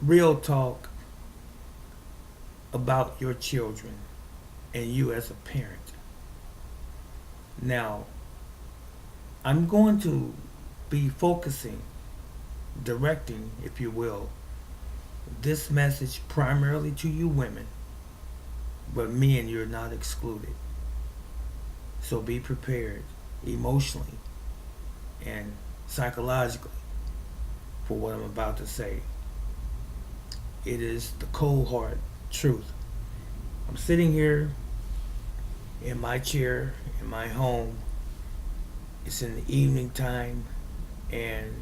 real talk about your children and you as a parent. Now, I'm going to be focusing, directing, if you will, this message primarily to you women, but men, you're not excluded. So be prepared emotionally and psychologically for what I'm about to say. It is the cold hard truth. I'm sitting here in my chair in my home. It's in the evening time, and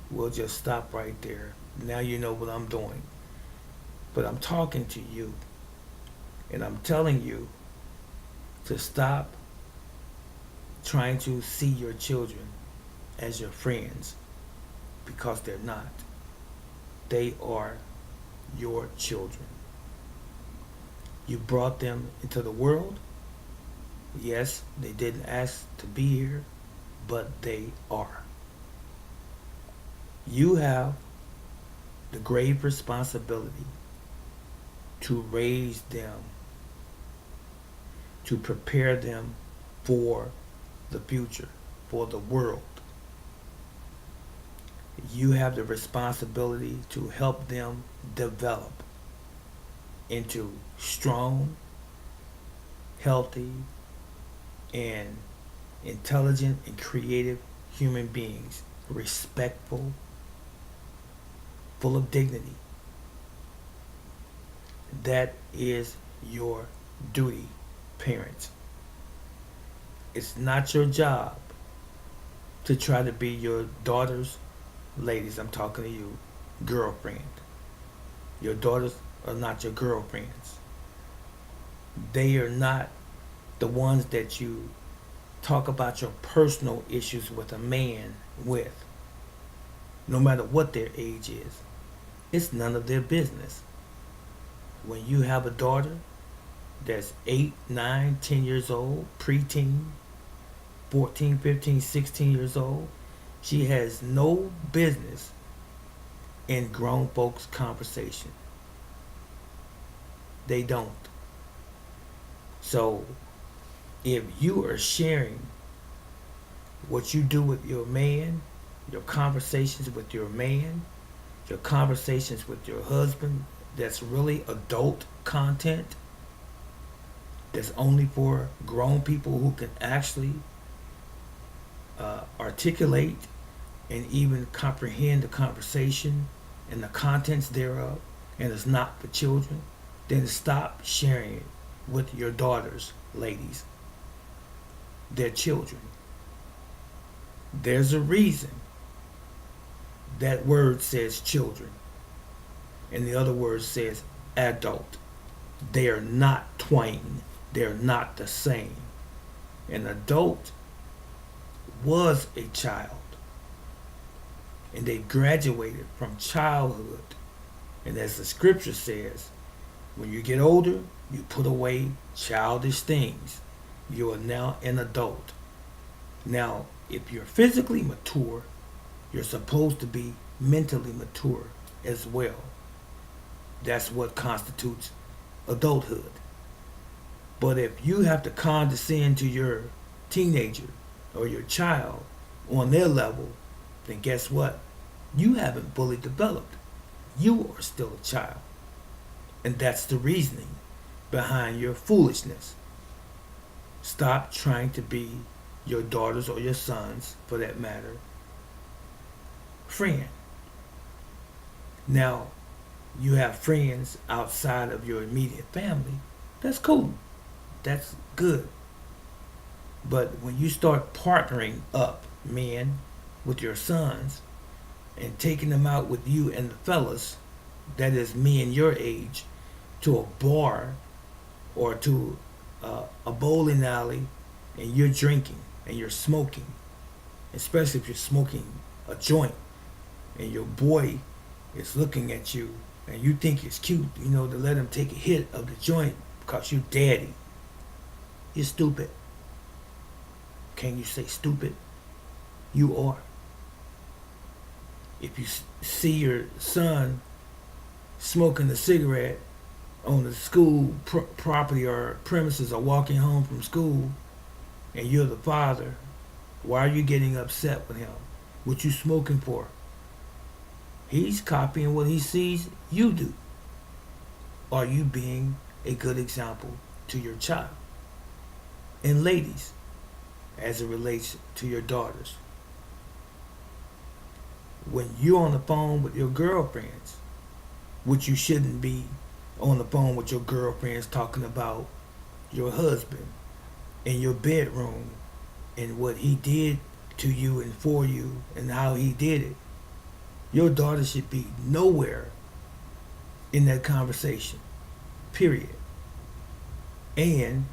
we'll just stop right there. Now you know what I'm doing. But I'm talking to you, and I'm telling you to stop trying to see your children as your friends because they're not. They are your children. You brought them into the world. Yes, they didn't ask to be here, but they are. You have the grave responsibility to raise them, to prepare them for the future, for the world. You have the responsibility to help them develop into strong, healthy, and intelligent and creative human beings, respectful, full of dignity. That is your duty, parents. It's not your job to try to be your daughter's, ladies, I'm talking to you, girlfriend. Your daughters are not your girlfriends. They are not the ones that you talk about your personal issues with a man with, no matter what their age is. It's none of their business. When you have a daughter that's 8, 9, 10 years old, preteen, 14, 15, 16 years old, she has no business in grown folks' conversation. They don't. So if you are sharing what you do with your man, your conversations with your man, your conversations with your husband, that's really adult content, that's only for grown people who can actually articulate and even comprehend the conversation and the contents thereof, and it's not for children, then stop sharing it with your daughters, ladies. They're children. There's a reason that word says children and the other word says adult. They are not twain. They're not the same. An adult was a child, and they graduated from childhood. And as the scripture says, when you get older, you put away childish things. You are now an adult. Now, if you're physically mature, you're supposed to be mentally mature as well. That's what constitutes adulthood. But if you have to condescend to your teenager or your child on their level, then guess what? You haven't fully developed. You are still a child. And that's the reasoning behind your foolishness. Stop trying to be your daughters or your sons, for that matter, friend. Now, you have friends outside of your immediate family. That's cool. That's good. But when you start partnering up, men, with your sons and taking them out with you and the fellas, that is men your age, to a bar or to a bowling alley, and you're drinking and you're smoking, especially if you're smoking a joint and your boy is looking at you and you think it's cute, to let him take a hit of the joint because you daddy. You're stupid. Can you say stupid? You are. If you see your son smoking a cigarette on the school property or premises, or walking home from school, and you're the father, why are you getting upset with him? What you smoking for? He's copying what he sees you do. Are you being a good example to your child? And ladies, as it relates to your daughters, when you're on the phone with your girlfriends, which you shouldn't be on the phone with your girlfriends talking about your husband in your bedroom and what he did to you and for you and how he did it. Your daughter should be nowhere in that conversation, period. And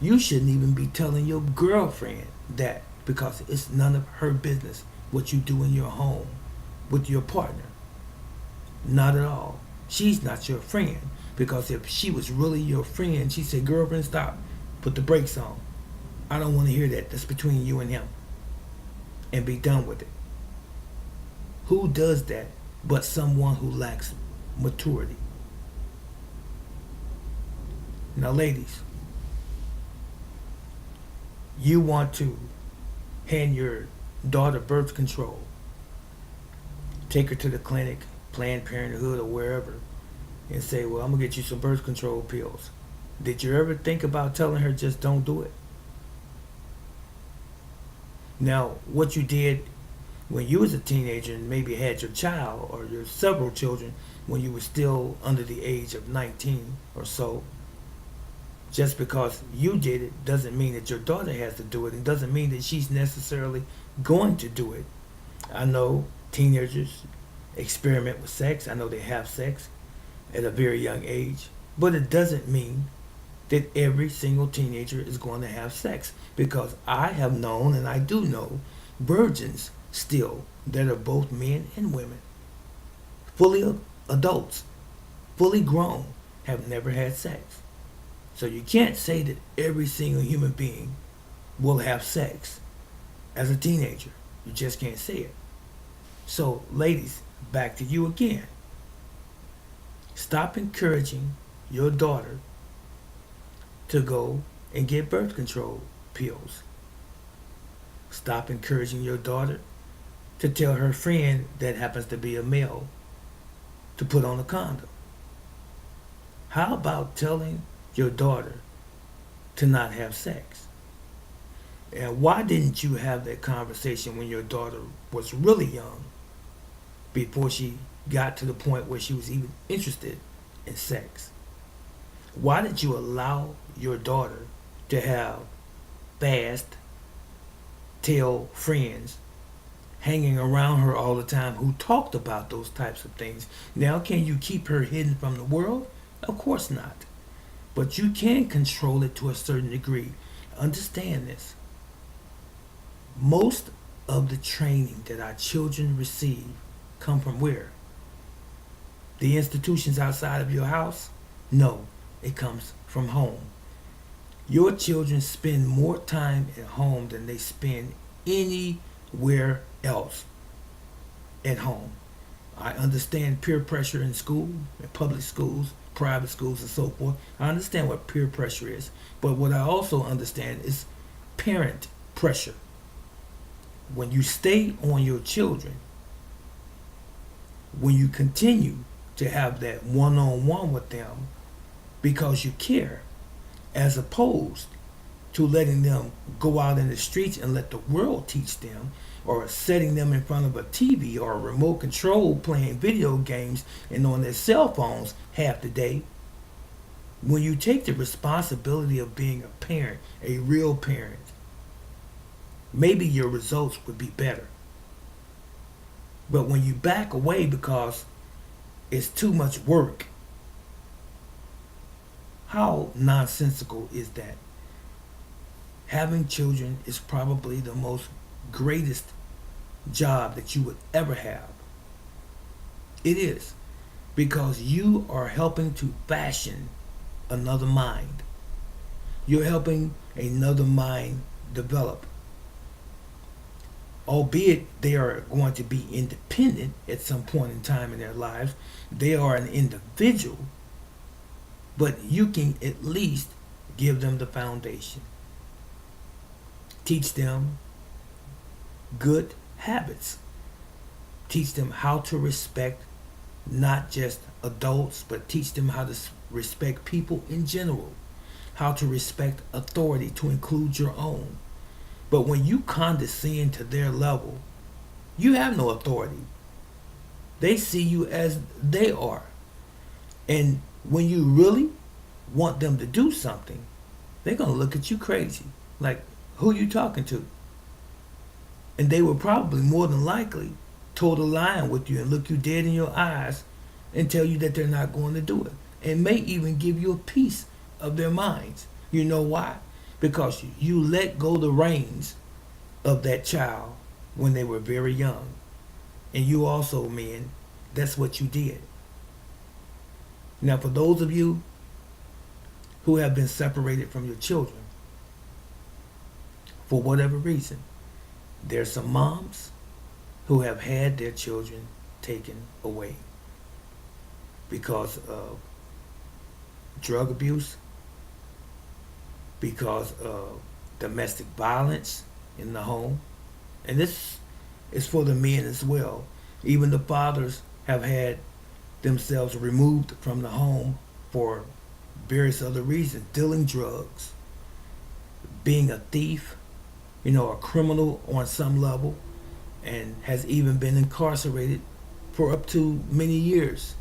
you shouldn't even be telling your girlfriend that, because it's none of her business what you do in your home with your partner. Not at all. She's not your friend, because if she was really your friend, she'd say, girlfriend, stop. Put the brakes on. I don't want to hear that. That's between you and him. And be done with it. Who does that but someone who lacks maturity? Now, ladies, you want to hand your daughter birth control, take her to the clinic, Planned Parenthood, or wherever, and say, well, I'm going to get you some birth control pills. Did you ever think about telling her just don't do it? Now, what you did when you was a teenager and maybe had your child or your several children when you were still under the age of 19 or so, just because you did it doesn't mean that your daughter has to do it. It doesn't mean that she's necessarily going to do it. I know teenagers experiment with sex. I know they have sex at a very young age. But it doesn't mean that every single teenager is going to have sex. Because I have known, and I do know, virgins still that are both men and women, fully adults, fully grown, have never had sex. So you can't say that every single human being will have sex as a teenager. You just can't say it. So, ladies, back to you again. Stop encouraging your daughter to go and get birth control pills. Stop encouraging your daughter to tell her friend that happens to be a male to put on a condom. How about telling your daughter to not have sex? And why didn't you have that conversation when your daughter was really young, before she got to the point where she was even interested in sex? Why did you allow your daughter to have fast tail friends hanging around her all the time who talked about those types of things? Now, can you keep her hidden from the world? Of course not. But you can control it to a certain degree. Understand this. Most of the training that our children receive come from where? The institutions outside of your house? No, it comes from home. Your children spend more time at home than they spend anywhere else at home. I understand peer pressure in school, in public schools, private schools, and so forth. I understand what peer pressure is. But what I also understand is parent pressure. When you stay on your children, when you continue to have that one-on-one with them because you care, as opposed to letting them go out in the streets and let the world teach them, or setting them in front of a TV or a remote control playing video games and on their cell phones half the day. When you take the responsibility of being a parent, a real parent, maybe your results would be better. But when you back away because it's too much work, how nonsensical is that? Having children is probably the most greatest job that you would ever have. It is, because you are helping to fashion another mind. You're helping another mind develop. albeit they are going to be independent at some point in time in their lives. They are an individual, but you can at least give them the foundation. Teach them good habits. Teach them how to respect not just adults, but teach them how to respect people in general, how to respect authority to include your own. But when you condescend to their level, you have no authority. They see you as they are. And when you really want them to do something, they're going to look at you crazy. Like, who you talking to? And they will probably more than likely toe the line with you and look you dead in your eyes and tell you that they're not going to do it. And may even give you a piece of their minds. You know why? Because you let go the reins of that child when they were very young. And you also, men, that's what you did. Now, for those of you who have been separated from your children, for whatever reason, there's some moms who have had their children taken away because of drug abuse, because of domestic violence in the home. And this is for the men as well. Even the fathers have had themselves removed from the home for various other reasons, dealing drugs, being a thief, a criminal on some level, and has even been incarcerated for up to many years.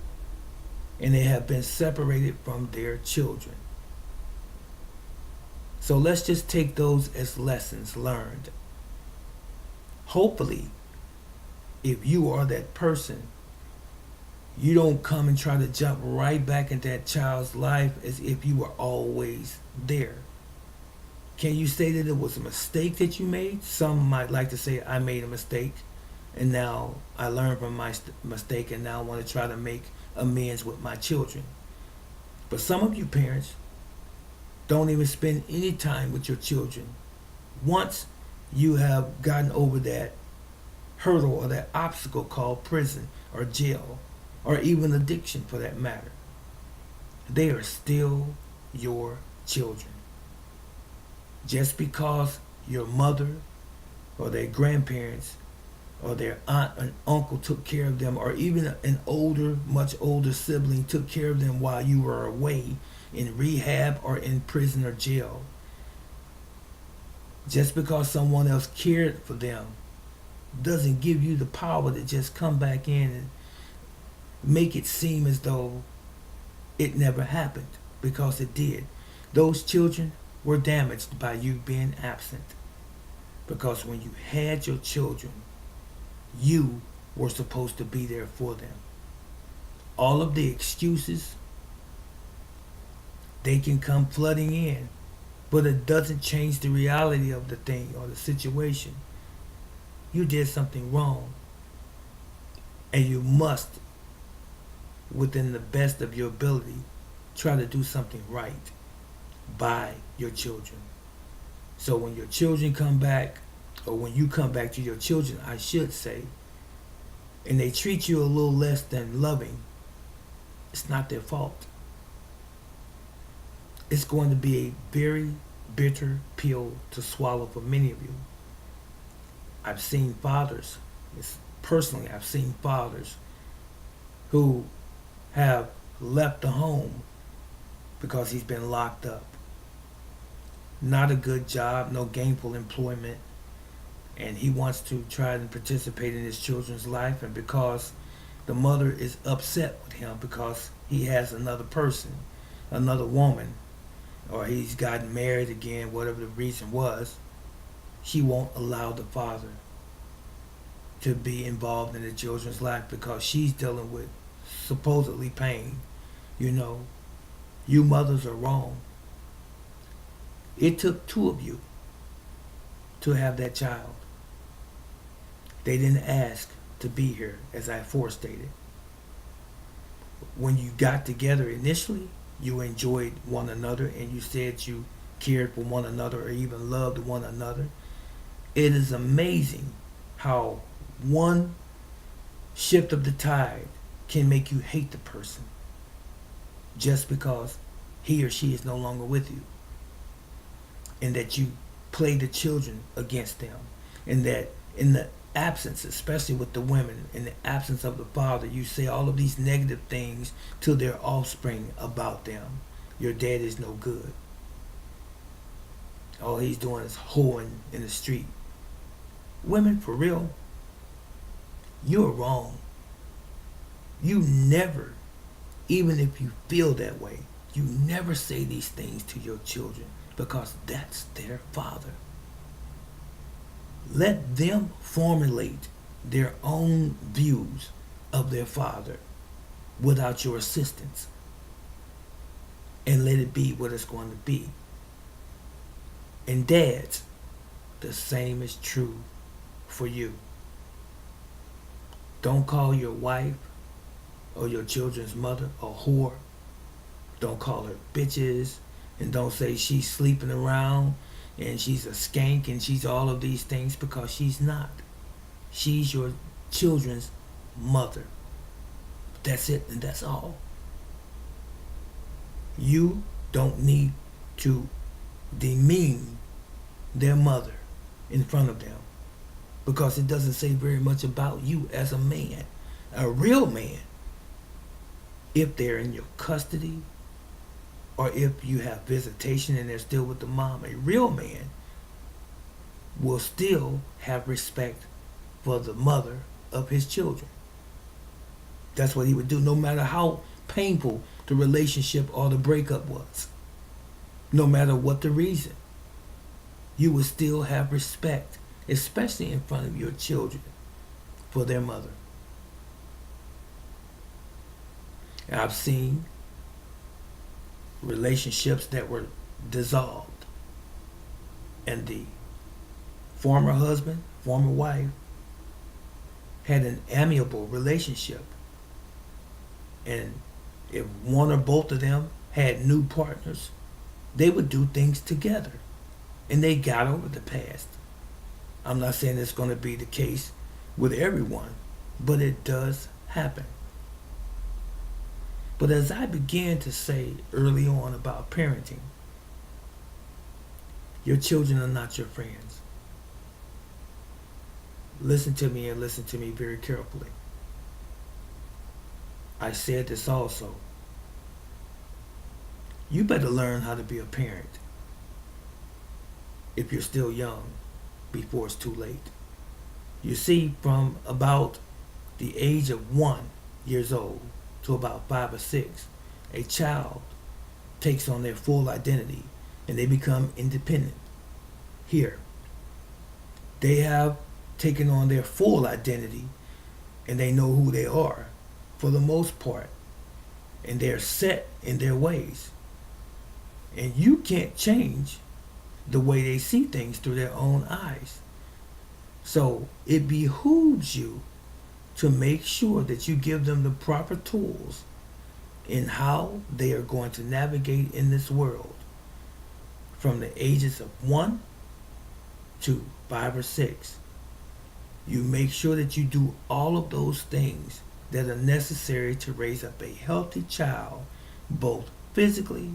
And they have been separated from their children. So let's just take those as lessons learned. Hopefully, if you are that person, you don't come and try to jump right back into that child's life as if you were always there. Can you say that it was a mistake that you made? Some might like to say, I made a mistake, and now I learned from my mistake, and now I want to try to make amends with my children. But some of you parents don't even spend any time with your children. Once you have gotten over that hurdle or that obstacle called prison or jail, or even addiction for that matter, they are still your children. Just because your mother or their grandparents or their aunt and uncle took care of them, or even an older, much older sibling took care of them while you were away in rehab or in prison or jail, just because someone else cared for them doesn't give you the power to just come back in and make it seem as though it never happened, because it did. Those children were damaged by you being absent, because when you had your children, you were supposed to be there for them. All of the excuses, they can come flooding in, but it doesn't change the reality of the thing or the situation. You did something wrong, and you must, within the best of your ability, try to do something right by your children. So when your children come back, or when you come back to your children, I should say, and they treat you a little less than loving, it's not their fault. It's going to be a very bitter pill to swallow for many of you. I've seen fathers, personally, I've seen fathers who have left the home because he's been locked up. Not a good job, no gainful employment, and he wants to try and participate in his children's life, and because the mother is upset with him because he has another person, another woman, or he's gotten married again, whatever the reason was, she won't allow the father to be involved in the children's life because she's dealing with supposedly pain. You mothers are wrong. It took two of you to have that child. They didn't ask to be here, as I forestated. When you got together initially, you enjoyed one another and you said you cared for one another or even loved one another. It is amazing how one shift of the tide can make you hate the person just because he or she is no longer with you, and that you play the children against them, and that in the absence, especially with the women, in the absence of the father, you say all of these negative things to their offspring about them. Your dad is no good. All he's doing is hoeing in the street. Women, for real, you're wrong. You never, even if you feel that way, you never say these things to your children because that's their father. Let them formulate their own views of their father without your assistance, and let it be what it's going to be. And dads, the same is true for you. Don't call your wife or your children's mother a whore. Don't call her bitches, and don't say she's sleeping around and she's a skank and she's all of these things, because she's not. She's your children's mother. That's it, and that's all. You don't need to demean their mother in front of them, because it doesn't say very much about you as a man, a real man, if they're in your custody or if you have visitation and they're still with the mom. A real man will still have respect for the mother of his children. That's what he would do, no matter how painful the relationship or the breakup was. No matter what the reason, you will still have respect, especially in front of your children, for their mother. And I've seen relationships that were dissolved, and the former husband, former wife, had an amiable relationship. And if one or both of them had new partners, they would do things together, and they got over the past. I'm not saying it's going to be the case with everyone, but it does happen. But as I began to say early on about parenting, your children are not your friends. Listen to me, and listen to me very carefully. I said this also. You better learn how to be a parent if you're still young, before it's too late. You see, from about the age of 1 years old to about 5 or 6, a child takes on their full identity and they become independent. Here, they have taken on their full identity and they know who they are for the most part, and they're set in their ways. And you can't change the way they see things through their own eyes. So it behooves you to make sure that you give them the proper tools in how they are going to navigate in this world from the ages of 1 to 5 or 6. You make sure that you do all of those things that are necessary to raise up a healthy child, both physically,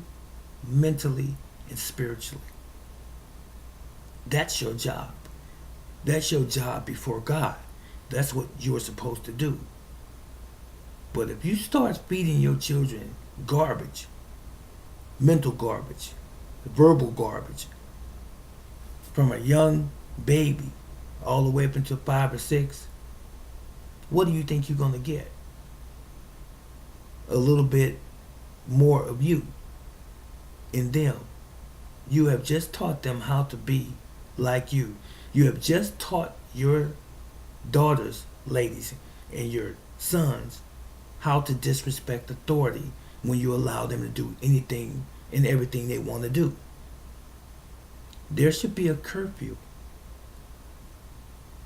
mentally, and spiritually. That's your job. That's your job before God. That's what you're supposed to do. But if you start feeding your children garbage, mental garbage, verbal garbage, from a young baby all the way up until 5 or 6, what do you think you're going to get? A little bit more of you in them. You have just taught them how to be like you. You have just taught your daughters, ladies, and your sons how to disrespect authority when you allow them to do anything and everything they want to do. There should be a curfew.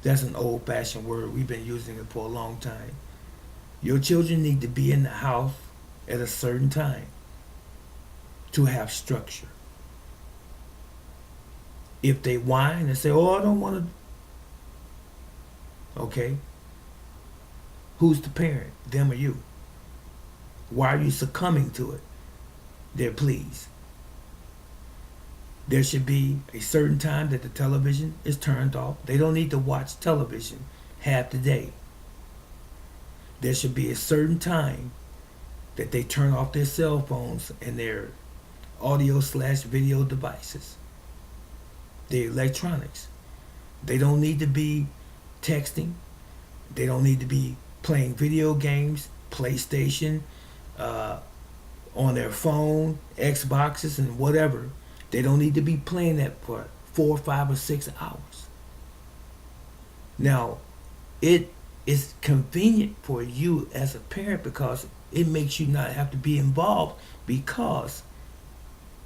That's an old-fashioned word. We've been using it for a long time. Your children need to be in the house at a certain time to have structure. If they whine and say, "Oh, I don't want to," Okay? Who's the parent? Them or you? Why are you succumbing to it? There, please. There should be a certain time that the television is turned off. They don't need to watch television half the day. There should be a certain time that they turn off their cell phones and their audio slash video devices, the electronics. They don't need to be texting. They don't need to be playing video games, PlayStation, uh, on their phone, Xboxes, and whatever. They don't need to be playing that for 4, 5, or 6 hours. Now, it is convenient for you as a parent because it makes you not have to be involved because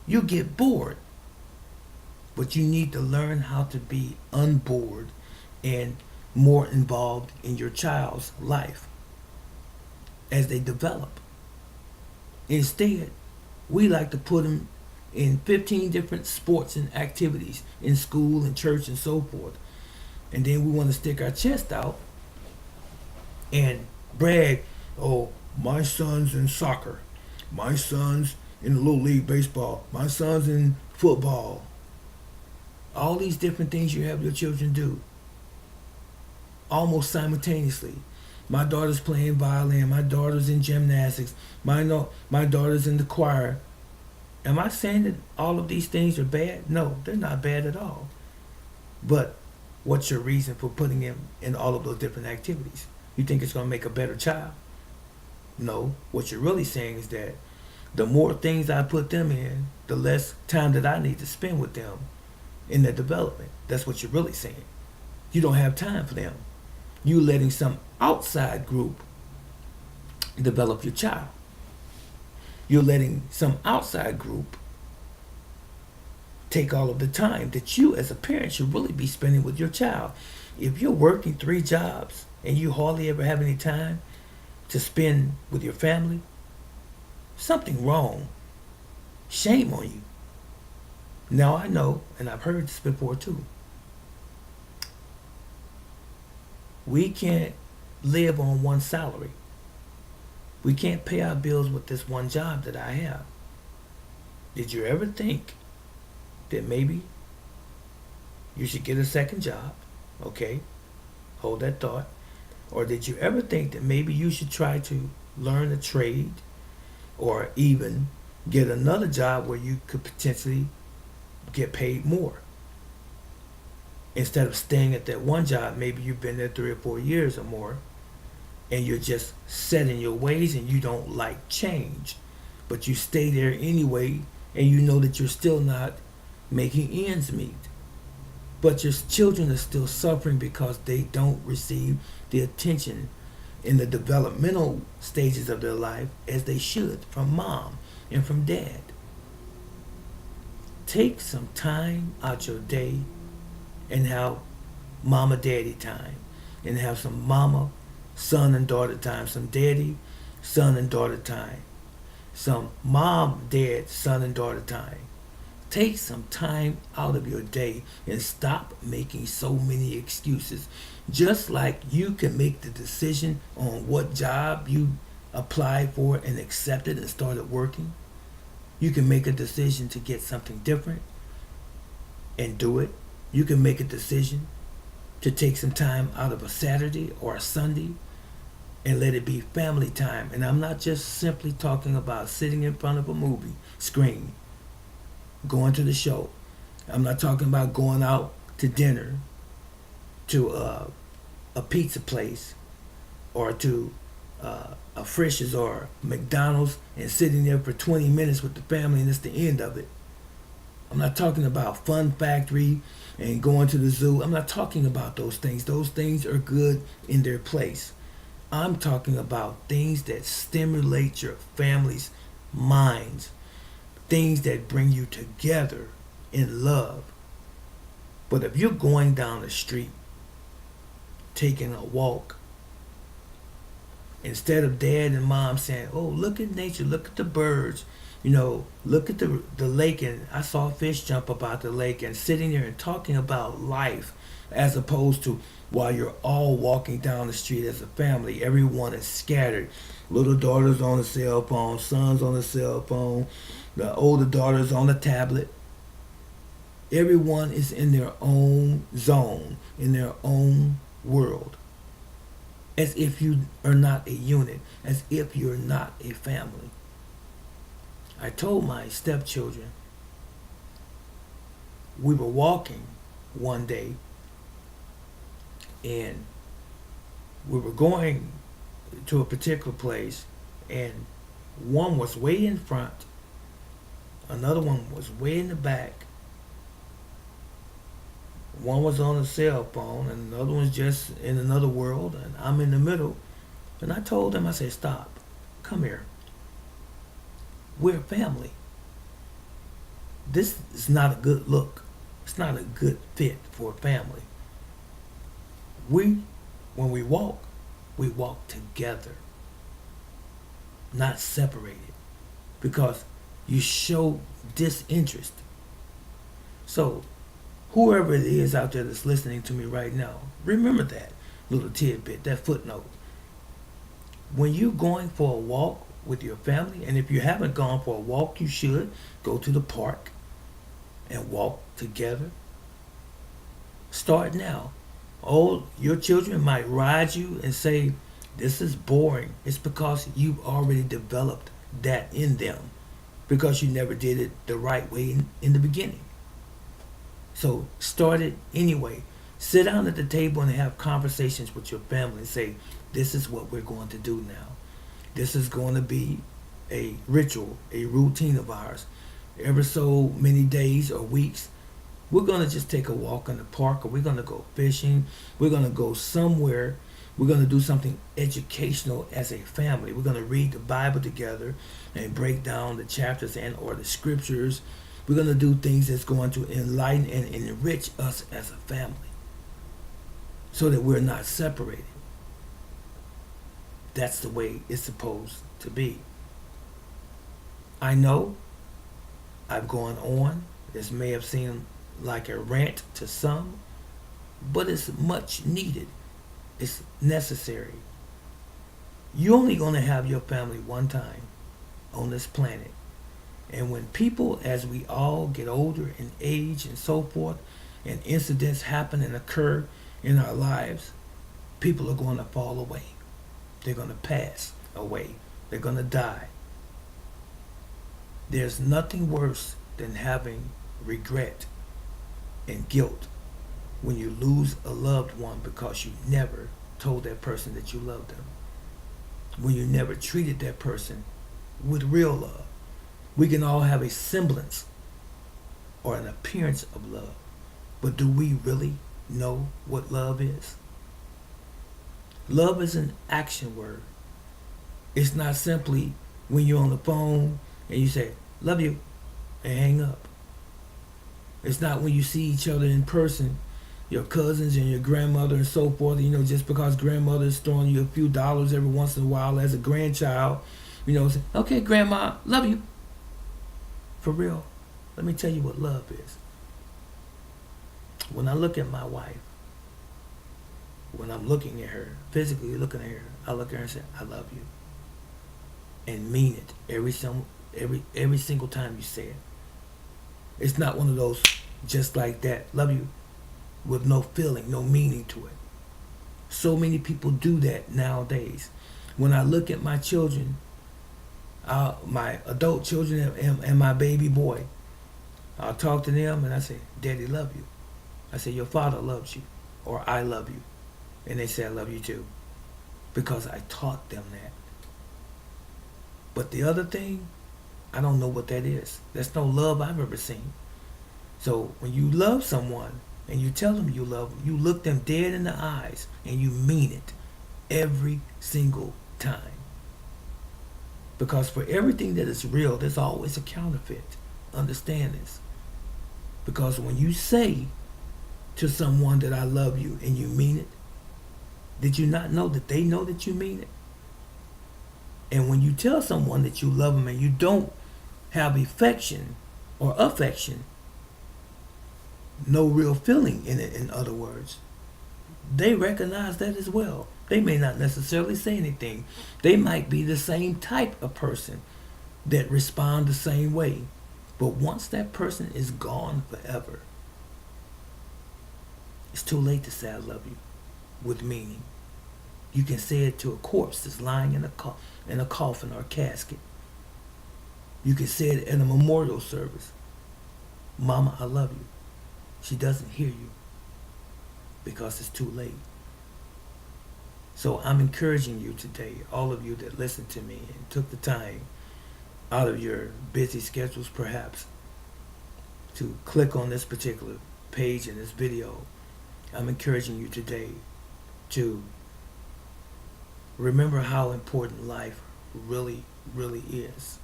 you get bored. But you need to learn how to be unbored and more involved in your child's life as they develop. Instead, we like to put them in 15 different sports and activities in school and church and so forth. And then we want to stick our chest out and brag, oh, my son's in soccer, my son's in little league baseball, my son's in football. All these different things you have your children do almost simultaneously. My daughter's playing violin, my daughter's in gymnastics, my, no, my daughter's in the choir. Am I saying that all of these things are bad? No, they're not bad at all. But what's your reason for putting him in all of those different activities? You think it's going to make a better child? No. What you're really saying is that the more things I put them in, the less time that I need to spend with them in their development. That's what you're really saying. You don't have time for them. You letting some outside group develop your child. You're letting some outside group take all of the time that you as a parent should really be spending with your child. If you're working 3 jobs and you hardly ever have any time to spend with your family, something wrong. Shame on you. Now I know, and I've heard this before too, we can't live on one salary. We can't pay our bills with this one job that I have. Did you ever think that maybe you should get a second job? Okay, hold that thought. Or did you ever think that maybe you should try to learn a trade or even get another job where you could potentially get paid more? Instead of staying at that one job, maybe you've been there 3 or 4 years or more, and you're just set in your ways and you don't like change. But you stay there anyway, and you know that you're still not making ends meet. But your children are still suffering because they don't receive the attention in the developmental stages of their life as they should from mom and from dad. Take some time out your day and have mama daddy time, and have some mama son and daughter time, some daddy son and daughter time, some mom dad son and daughter time. Take some time out of your day and stop making so many excuses. Just like you can make the decision on what job you applied for and accepted and started working, you can make a decision to get something different and do it. You can make a decision to take some time out of a Saturday or a Sunday and let it be family time. And I'm not just simply talking about sitting in front of a movie screen, going to the show. I'm not talking about going out to dinner, to a pizza place, or to a Frisch's or McDonald's and sitting there for 20 minutes with the family and it's the end of it. I'm not talking about Fun Factory and going to the zoo. I'm not talking about those things. Those things are good in their place. I'm talking about things that stimulate your family's minds, things that bring you together in love. But if you're going down the street, taking a walk, instead of dad and mom saying, oh, look at nature, look at the birds, look at the lake, and I saw a fish jump up out the lake, and sitting there and talking about life as opposed to while you're all walking down the street as a family, everyone is scattered. Little daughters on the cell phone, sons on the cell phone, the older daughters on the tablet. Everyone is in their own zone, in their own world, as if you are not a unit, as if you're not a family. I told my stepchildren, we were walking one day and we were going to a particular place, and one was way in front, another one was way in the back, one was on a cell phone, and another one's just in another world, and I'm in the middle. And I told them, I said, stop, come here. We're a family. This is not a good look. It's not a good fit for a family. When we walk together, not separated, because you show disinterest. So, whoever it is out there that's listening to me right now, remember that little tidbit, that footnote. When you're going for a walk with your family, and if you haven't gone for a walk, you should go to the park and walk together. Start now. Oh, your children might ride you and say, this is boring. It's because you've already developed that in them, because you never did it the right way in the beginning. So start it anyway. Sit down at the table and have conversations with your family and say, this is what we're going to do now. This is going to be a ritual, a routine of ours. Every so many days or weeks, we're going to just take a walk in the park, or we're going to go fishing. We're going to go somewhere. We're going to do something educational as a family. We're going to read the Bible together and break down the chapters and or the scriptures. We're going to do things that's going to enlighten and enrich us as a family, so that we're not separated. That's the way it's supposed to be. I know I've gone on. This may have seemed like a rant to some, but it's much needed. It's necessary. You're only going to have your family one time on this planet. And when people, as we all get older in age and so forth, and incidents happen and occur in our lives, people are going to fall away. They're going to pass away. They're going to die. There's nothing worse than having regret and guilt when you lose a loved one because you never told that person that you loved them. When you never treated that person with real love. We can all have a semblance or an appearance of love, but do we really know what love is? Love is an action word. It's not simply when you're on the phone and you say, love you, and hang up. It's not when you see each other in person, your cousins and your grandmother and so forth, just because grandmother is throwing you a few dollars every once in a while as a grandchild, say, okay, grandma, love you. For real, let me tell you what love is. When I look at my wife, when I'm looking at her, physically looking at her, I look at her and say, I love you. And mean it every single time you say it. It's not one of those just like that, love you, with no feeling, no meaning to it. So many people do that nowadays. When I look at my children, my adult children and my baby boy, I'll talk to them and I say, Daddy love you. I say, your father loves you, or I love you. And they say, I love you too, because I taught them that. But the other thing, I don't know what that is. That's no love I've ever seen. So when you love someone and you tell them you love them, you look them dead in the eyes and you mean it every single time. Because for everything that is real, there's always a counterfeit. Understand this. Because when you say to someone that I love you and you mean it, did you not know that they know that you mean it? And when you tell someone that you love them and you don't have affection or affection, no real feeling in it, in other words, they recognize that as well. They may not necessarily say anything. They might be the same type of person that respond the same way. But once that person is gone forever, it's too late to say I love you with meaning. You can say it to a corpse that's lying in a coffin or a casket. You can say it in a memorial service. Mama, I love you. She doesn't hear you because it's too late. So I'm encouraging you today, all of you that listened to me and took the time out of your busy schedules perhaps to click on this particular page in this video. I'm encouraging you today to remember how important life really, really is.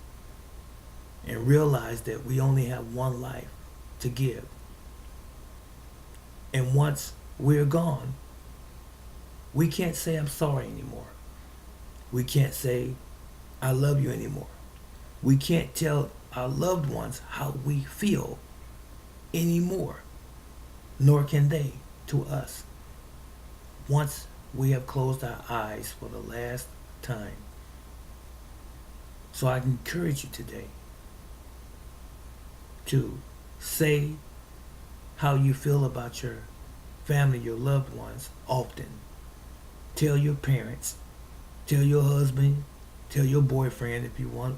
And realize that we only have one life to give. And once we're gone, we can't say I'm sorry anymore. We can't say I love you anymore. We can't tell our loved ones how we feel anymore. Nor can they to us. Once we have closed our eyes for the last time. So I encourage you today to say how you feel about your family, your loved ones often. Tell your parents, tell your husband, tell your boyfriend if you want,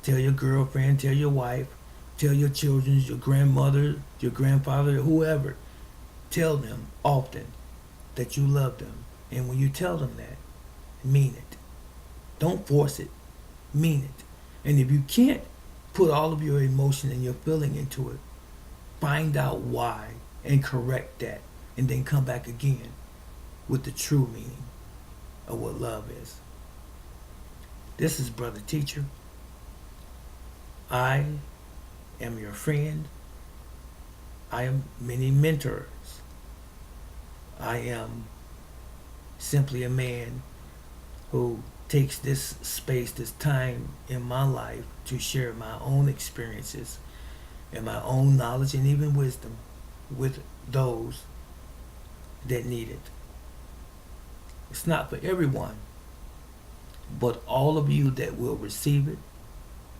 tell your girlfriend, tell your wife, tell your children, your grandmother, your grandfather, whoever. Tell them often that you love them. And when you tell them that, mean it. Don't force it. Mean it. And if you can't put all of your emotion and your feeling into it, find out why and correct that. And then come back again with the true meaning of what love is. This is Brother Teacher. I am your friend. I am many mentors. I am simply a man who takes this space, this time in my life to share my own experiences and my own knowledge and even wisdom with those that need it. It's not for everyone, but all of you that will receive it,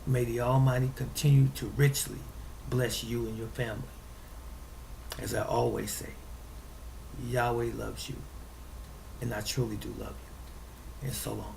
may the Almighty continue to richly bless you and your family. As I always say, Yahweh loves you, and I truly do love you. And so long.